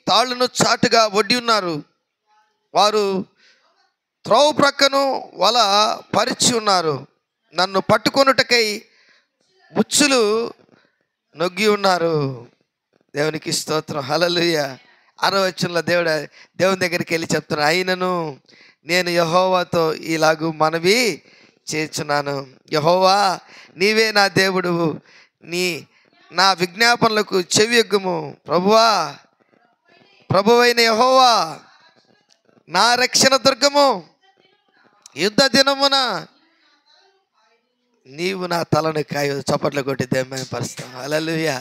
Speaker 1: తాళ్ళను చాటుగా వడ్డి ఉన్నారు. వారు త్రోవ ప్రక్కను వల పరిచి ఉన్నారు. నన్ను పట్టుకొనుటకై ముచ్చులు నొగ్గి ఉన్నారు. దేవునికి స్తోత్రం. హల్లెలూయా. 6వ వచనంలో దేవుని దగ్గరికి వెళ్ళి చెప్తున్నాడు, అయినను నేను యెహోవాతో ఇలాగూ మనవి చేస్తున్నాను, యెహోవా నీవే నా దేవుడు, నా విజ్ఞాపనలకు చెవియొగ్గుము. ప్రభువైన యెహోవా నా రక్షణ దుర్గము, యుద్ధ దినమున నీవు నా తలను కాయు. చప్పట్లు కొట్టి దేవుని పరుస్తాం. హల్లెలూయా.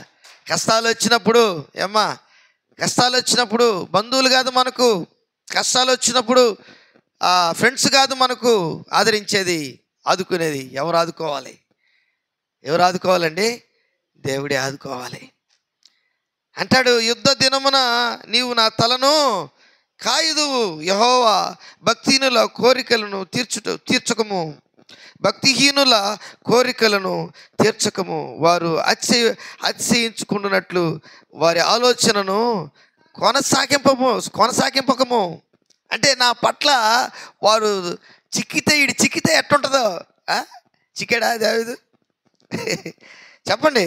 Speaker 1: కష్టాలు వచ్చినప్పుడు కష్టాలు వచ్చినప్పుడు బంధువులు కాదు మనకు, కష్టాలు వచ్చినప్పుడు ఫ్రెండ్స్ కాదు మనకు ఆదరించేది, ఆదుకునేది. ఎవరు ఆదుకోవాలండి? దేవుడే ఆదుకోవాలి. అంటాడు, యుద్ధ దినమున నీవు నా తలను కాయుదువు. యెహోవా భక్తిహీనుల కోరికలను తీర్చకము, భక్తిహీనుల కోరికలను తీర్చకము. వారు అతిశయించుకుంటున్నట్లు వారి ఆలోచనను కొనసాగింపకము. అంటే నా పట్ల వారు చిక్కితే ఎట్టుంటుందో. చిక్కాడా దావీదు? చెప్పండి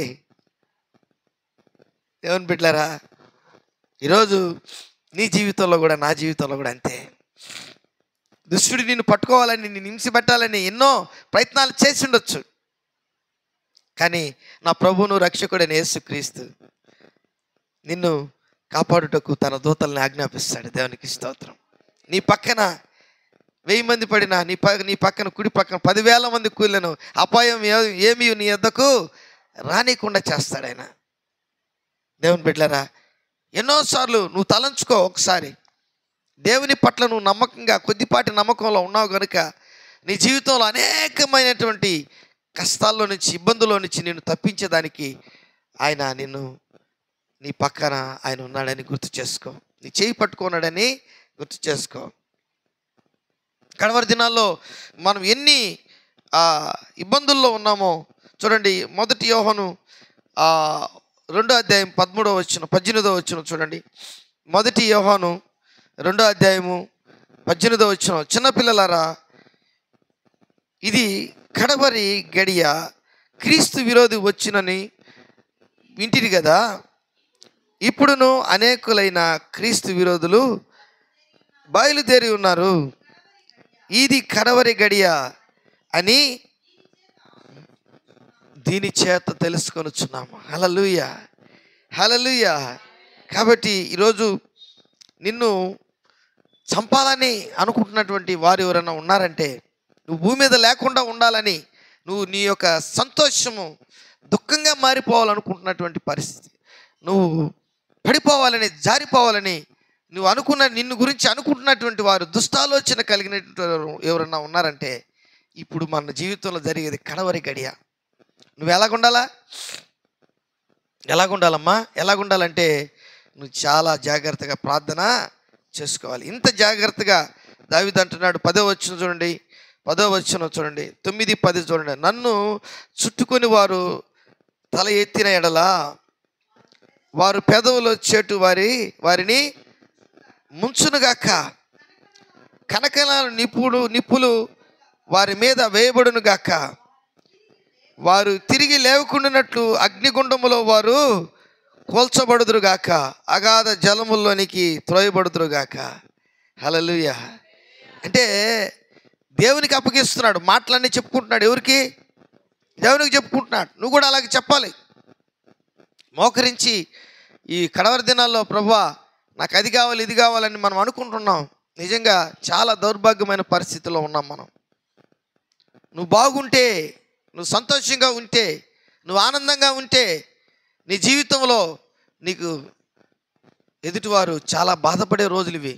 Speaker 1: దేవుని బిడ్డలారా. ఈరోజు నీ జీవితంలో కూడా, నా జీవితంలో కూడా అంతే. దుష్టుడు నిన్ను పట్టుకోవాలని, నిన్ను హింసపెట్టాలని ఎన్నో ప్రయత్నాలు చేసి ఉండొచ్చు. కానీ నా ప్రభువును రక్షకుడైన యేసుక్రీస్తు నిన్ను కాపాడుటకు తన దూతల్ని ఆజ్ఞాపిస్తాడు. దేవునికి స్తోత్రం. నీ పక్కన 1000 మంది పడినా, నీ పక్కన కుడి పక్కన 10,000 మంది కూలిను అపాయం ఏమీ నీ యొద్దకు రానికుండా చేస్తాడు ఆయన. దేవుని బిడ్డలారా, ఎన్నోసార్లు నువ్వు తలంచుకో. ఒకసారి దేవుని పట్ల నువ్వు నమ్మకంగా, కొద్దిపాటి నమ్మకంలో ఉన్నావు కనుక నీ జీవితంలో అనేకమైనటువంటి కష్టాల్లో నుంచి, ఇబ్బందుల్లో నుంచి నిన్ను తప్పించేదానికి ఆయన నీ పక్కన ఆయన ఉన్నాడని గుర్తు చేసుకో. నీ చేయి పట్టుకున్నాడని గుర్తు చేసుకో. కడవరి దినాల్లో మనం ఎన్ని ఇబ్బందుల్లో ఉన్నామో చూడండి. 1 యోహాను 2వ అధ్యాయం 13వ వచనం 18వ వచనం చూడండి. 1 యోహాను 2వ అధ్యాయము 18వ వచనం, చిన్నపిల్లలారా ఇది కడవరి గడియ, క్రీస్తు విరోధి వచ్చినని వింటిరి కదా, ఇప్పుడును అనేకులైన క్రీస్తు విరోధులు బయలుదేరి ఉన్నారు. ఇది కడవరి గడియ అని దీని చేత తెలుసుకొనుచున్నాము. హల్లెలూయా, హల్లెలూయా. కాబట్టి ఈరోజు నిన్ను చంపాలని అనుకుంటున్నటువంటి వారు ఎవరైనా ఉన్నారంటే, నువ్వు భూమి మీద లేకుండా ఉండాలని, నువ్వు నీ యొక్క సంతోషము దుఃఖంగా మారిపోవాలనుకుంటున్నటువంటి పరిస్థితి, నువ్వు పడిపోవాలని, జారిపోవాలని నిన్ను గురించి అనుకుంటున్నటువంటి వారు, దుష్టాలోచన కలిగినటువంటి ఎవరన్నా ఉన్నారంటే, ఇప్పుడు మన జీవితంలో జరిగేది కడవరి గడియ. నువ్వు ఎలాగుండాలమ్మా? ఎలాగుండాలంటే నువ్వు చాలా జాగ్రత్తగా ప్రార్థన చేసుకోవాలి. ఇంత జాగ్రత్తగా దావీదు అంటున్నాడు. 10వ వచనం చూడండి, 10వ వచనం చూడండి, 9, 10 చూడండి. నన్ను చుట్టుకొని వారు తల ఎత్తిన ఎడల, వారు పెదవులో చేటు వారిని ముంచునుగాక, కనకలాలు నిప్పులు వారి మీద వేయబడునుగాక, వారు తిరిగి లేవకుండానట్లు అగ్నిగుండములో వారు కోల్చబడుదురుగాక, అగాధ జలముల్లోనికి త్రోయబడుదురుగాక. హల్లెలూయా. అంటే దేవునికి అప్పగిస్తున్నాడు, మాటలన్నీ చెప్పుకుంటున్నాడు. ఎవరికి? దేవునికి చెప్పుకుంటున్నాడు. నువ్వు కూడా అలాగే చెప్పాలి. మోకరించి ఈ కడవరి దినాల్లో ప్రభువా నాకు అది కావాలి, ఇది కావాలని మనం అనుకుంటున్నాం. నిజంగా చాలా దౌర్భాగ్యమైన పరిస్థితిలో ఉన్నాం మనం. నువ్వు బాగుంటే, నువ్వు సంతోషంగా ఉంటే, నువ్వు ఆనందంగా ఉంటే, నీ జీవితంలో నీకు ఎదుటివారు చాలా బాధపడే రోజులు ఇవి.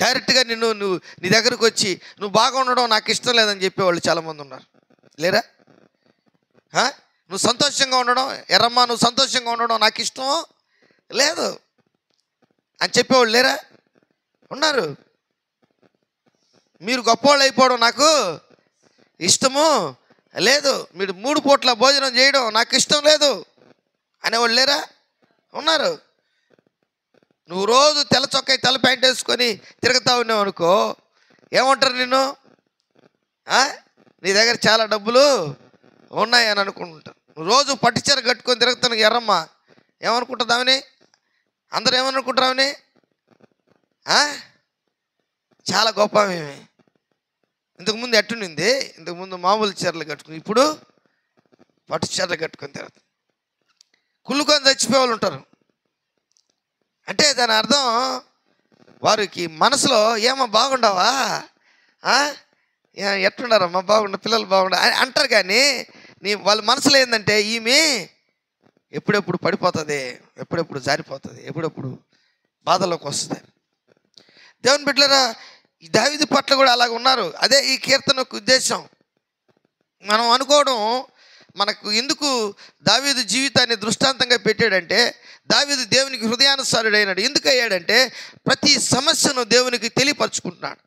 Speaker 1: డైరెక్ట్గా నువ్వు నీ దగ్గరకు వచ్చి నువ్వు బాగా ఉండడం నాకు ఇష్టం లేదని చెప్పేవాళ్ళు చాలామంది ఉన్నారు, లేరా? నువ్వు సంతోషంగా ఉండడం, ఎర్రమ్మ నువ్వు సంతోషంగా ఉండడం నాకు ఇష్టం లేదు అని చెప్పేవాళ్ళు లేరా? ఉన్నారు. మీరు గొప్పవాళ్ళు అయిపోవడం నాకు ఇష్టము లేదు, మీరు 3 పూట్ల భోజనం చేయడం నాకు ఇష్టం లేదు అనేవాళ్ళు లేరా? ఉన్నారు. నువ్వు రోజు తెల్ల చొక్కాయి, తెల్ల ప్యాంట్ వేసుకొని తిరుగుతా ఉన్నావు అనుకో, ఏమంటారు నిన్ను? నీ దగ్గర చాలా డబ్బులు ఉన్నాయని అనుకుంటారు. నువ్వు రోజు పట్టుచీర కట్టుకొని తిరుగుతాను ఎర్రమ్మ, ఏమనుకుంటుంది ఆమెని? అందరూ ఏమనుకుంటారని? చాలా గొప్ప ఆమె. ఇంతకుముందు ఎట్టునింది, ఇంతకుముందు మామూలు చీరలు కట్టుకుని ఇప్పుడు పట్టు చీరలు కట్టుకుని తిరుగుతుంది. కుళ్ళుకొని చచ్చిపోయే వాళ్ళు ఉంటారు. అంటే దాని అర్థం వారికి మనసులో ఏమో బాగుండవా, ఎట్లుండారమ్మా, బాగుండ, పిల్లలు బాగుండ అంటారు. కానీ వాళ్ళ మనసులో ఏంటంటే ఈమె ఎప్పుడెప్పుడు పడిపోతుంది, ఎప్పుడెప్పుడు జారిపోతుంది, ఎప్పుడెప్పుడు బాధలోకి వస్తుంది. దేవుని బిడ్డలారా, ఈ దావీదు పట్ల కూడా అలాగ ఉన్నారు. అదే ఈ కీర్తన యొక్క ఉద్దేశం. మనం అనుకోవడం, మనకు ఎందుకు దావీదు జీవితాన్ని దృష్టాంతంగా పెట్టాడంటే, దావీదు దేవునికి హృదయానుసారుడైనాడు. ఎందుకు అయ్యాడంటే ప్రతి సమస్యను దేవునికి తెలియపరుచుకుంటున్నాడు.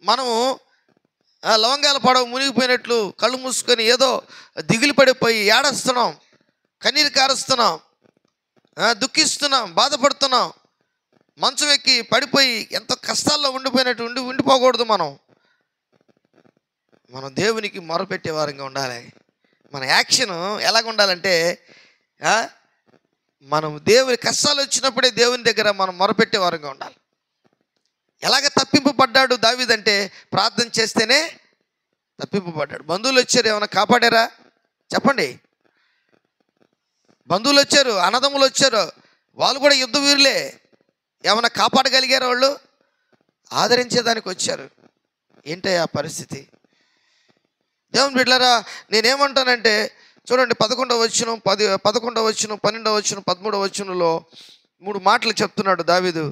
Speaker 1: మనము లవంగాల పడవ మునిగిపోయినట్లు కళ్ళు మూసుకొని ఏదో దిగులు పడిపోయి ఏడుస్తున్నాం, కన్నీరు కారుస్తున్నాం, దుఃఖిస్తున్నాం, బాధపడుతున్నాం, మంచం ఎక్కి పడిపోయి ఎంతో కష్టాల్లో ఉండిపోకూడదు. మనం దేవునికి మొరపెట్టే వారంగా ఉండాలి. మన యాక్షన్ ఎలాగ ఉండాలంటే, మనం దేవుని కష్టాలు వచ్చినప్పుడే దేవుని దగ్గర మనం మొరపెట్టే వారంగా ఉండాలి. ఎలాగ తప్పింపబడ్డాడు దావీదు అంటే, ప్రార్థన చేస్తేనే తప్పింపబడ్డాడు. బంధువులు వచ్చారు, ఏమైనా కాపాడారా చెప్పండి? బంధువులు వచ్చారు, అన్నదమ్ములు వచ్చారు, వాళ్ళు కూడా యుద్ధ వీరులే. ఏమైనా కాపాడగలిగారు? వాళ్ళు ఆదరించేదానికి వచ్చారు. ఏంటయ్యా పరిస్థితి? దేవుని బిడ్డలారా, నేనేమంటానంటే చూడండి, 11వ వచనం, 12వ వచనం, 13వ వచనంలో 3 మాటలు చెప్తున్నాడు దావీదు.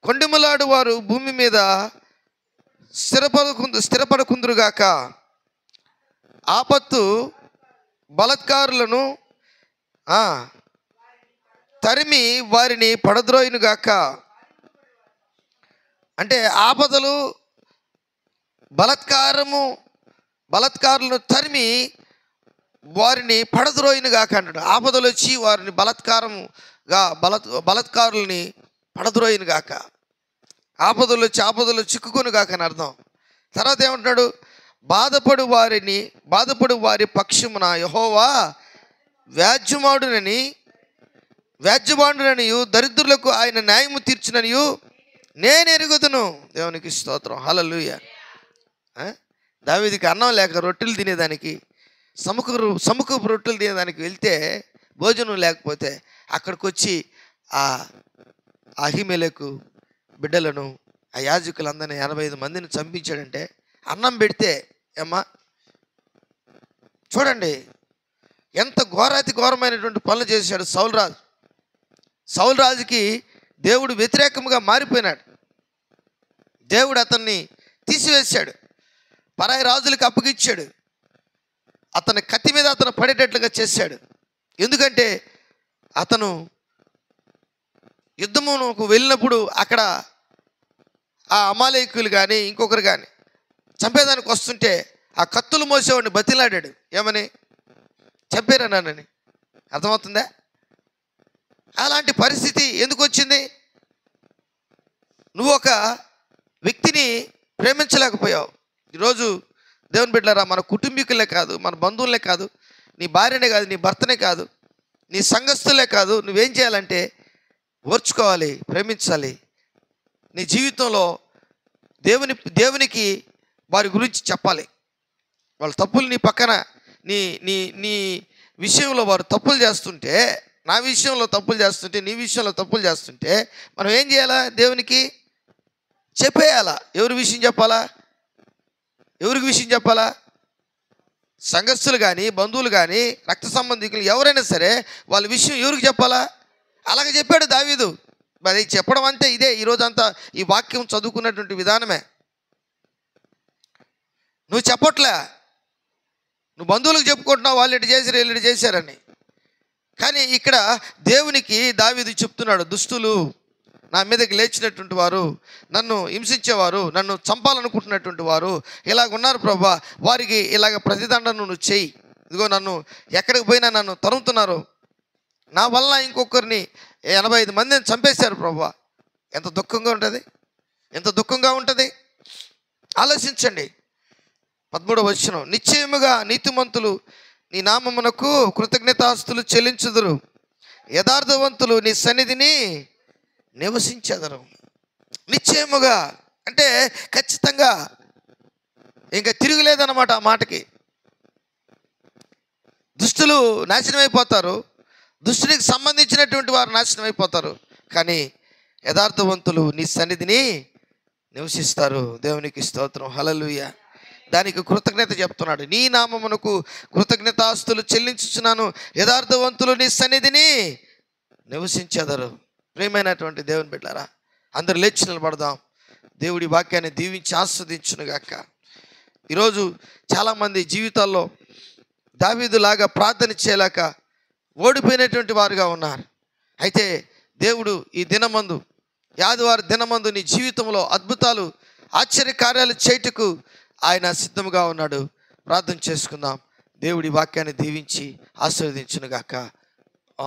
Speaker 1: కొండెములాడు వారు భూమి మీద స్థిరపడకుందురుగాక, ఆపత్తు బలత్కారులను తరిమి వారిని పడద్రోయునుగాక. అంటే ఆపదలు, బలత్కారులను తరిమి వారిని పడద్రోయునుగాక అన్నాడు. ఆపదలు వచ్చి వారిని బలత్కారుల్ని పడద్రోయునుగాక. ఆపదలు వచ్చి ఆపదలు చిక్కుకొనుగాక అని అర్థం. తర్వాత ఏమంటున్నాడు? బాధపడు వారి పక్షమున యెహోవా వ్యాజ్యమాడుననియు దరిద్రులకు ఆయన న్యాయము తీర్చుననియు నేను ఎరుగుదును. దేవునికి స్తోత్రం, హల్లెలూయా. దావీదుకి అన్నం లేక రొట్టెలు తినేదానికి, సముఖపు రొట్టెలు తినేదానికి వెళ్తే, భోజనం లేకపోతే అక్కడికి వచ్చి ఆ అహిమెలెకు బిడ్డలను, ఆ యాజకులందరినీ 85 మందిని చంపించాడంటే, అన్నం పెడితే ఏమ్మా చూడండి ఎంత ఘోరాతి ఘోరమైనటువంటి పనులు చేశాడు సౌలు రాజుకి దేవుడు వ్యతిరేకంగా మారిపోయినాడు. దేవుడు అతన్ని తీసివేశాడు, పరాయి రాజులకు అప్పగిచ్చాడు, అతని కత్తి మీద అతను పడేటట్లుగా చేశాడు. ఎందుకంటే అతను యుద్ధమునకు వెళ్ళినప్పుడు అక్కడ ఆ అమాలేకులు కానీ ఇంకొకరు కానీ చంపేదానికి వస్తుంటే ఆ కత్తులు మోసేవాడిని బతిలాడాడు. ఏమని? చంపేరన్నానని. అర్థమవుతుందా? అలాంటి పరిస్థితి ఎందుకు వచ్చింది? నువ్వు ఒక వ్యక్తిని ప్రేమించలేకపోయావు. ఈరోజు దేవుని బిడ్డలారా, మన కుటుంబీకులే కాదు, మన బంధువులే కాదు, నీ భార్యనే కాదు, నీ భర్తనే కాదు, నీ సంఘస్థులే కాదు, నువ్వేం చేయాలంటే ఓర్చుకోవాలి, ప్రేమించాలి. నీ జీవితంలో దేవునికి వారి గురించి చెప్పాలి. వాళ్ళ తప్పులు నీ పక్కన నీ విషయంలో వారు తప్పులు చేస్తుంటే, నా విషయంలో తప్పులు చేస్తుంటే, నీ విషయంలో తప్పులు చేస్తుంటే మనం ఏం చేయాలా? దేవునికి చెప్పేయాలా. ఎవరి విషయం చెప్పాలా? ఎవరికి విషయం చెప్పాలా? సంఘస్థులు కానీ, బంధువులు కానీ, రక్త సంబంధికులు ఎవరైనా సరే వాళ్ళ విషయం ఎవరికి చెప్పాలా? అలాగే చెప్పాడు దావీదు. మరి చెప్పడం అంటే ఇదే. ఈరోజంతా ఈ వాక్యం చదువుకున్నటువంటి విధానమే. నువ్వు చెప్పట్లే, నువ్వు బంధువులకు చెప్పుకుంటున్నావు, వాళ్ళు ఇటు చేశారు, వీళ్ళు ఇటు చేశారని. కానీ ఇక్కడ దేవునికి దావీదు చెప్తున్నాడు, దుష్టులు నా మీదకి లేచినటువంటి వారు, నన్ను హింసించేవారు, నన్ను చంపాలనుకుంటున్నటువంటి వారు ఇలాగ ఉన్నారు ప్రభా, వారికి ఇలాగ ప్రతిదండను నువ్వు చెయ్యి. ఇదిగో నన్ను ఎక్కడికి పోయినా నన్ను తరుముతున్నారు, నా వల్ల ఇంకొకరిని 85 మందిని చంపేశారు ప్రభా. ఎంత దుఃఖంగా ఉంటుంది, ఎంత దుఃఖంగా ఉంటుంది. ఆలోచించండి. 13వ వచనం, నిశ్చయముగా నీతిమంతులు నీ నామమునకు కృతజ్ఞతాస్తులు చెల్లించుదురు, యథార్థవంతులు నీ సన్నిధిని నివసించెదరు. నిశ్చయముగా అంటే ఖచ్చితంగా, ఇంకా తిరుగులేదన్నమాట ఆ మాటకి. దుష్టులు నాశనం అయిపోతారు, దుష్టునికి సంబంధించినటువంటి వారు నాశనం అయిపోతారు, కానీ యథార్థవంతులు నీ సన్నిధిని నివసిస్తారు. దేవునికి స్తోత్రం, హల్లెలూయా. దానికి కృతజ్ఞత చెప్తున్నాడు. నీ నామమునకు కృతజ్ఞతాస్తులు చెల్లించుచున్నాను, యథార్థవంతులు నీ సన్నిధిని నివసించెదరు. ప్రియమైనటువంటి దేవుని బిడ్డలారా, అందరూ లేచి నిలబడదాం. దేవుడి వాక్యాన్ని దీవించి ఆస్వాదించునుగాక. ఈరోజు చాలామంది జీవితాల్లో దావీదులాగా ప్రార్థన చేయలేక ఓడిపోయినటువంటి వారుగా ఉన్నారు. అయితే దేవుడు ఈ దినమందు, ఆదివారం దినమందు నీ జీవితంలో అద్భుతాలు, ఆశ్చర్యకార్యాలు చేయుటకు ఆయన సిద్ధముగా ఉన్నాడు. ప్రార్థన చేసుకుందాం. దేవుడి వాక్యాన్ని దీవించి ఆశీర్వదించునుగాక.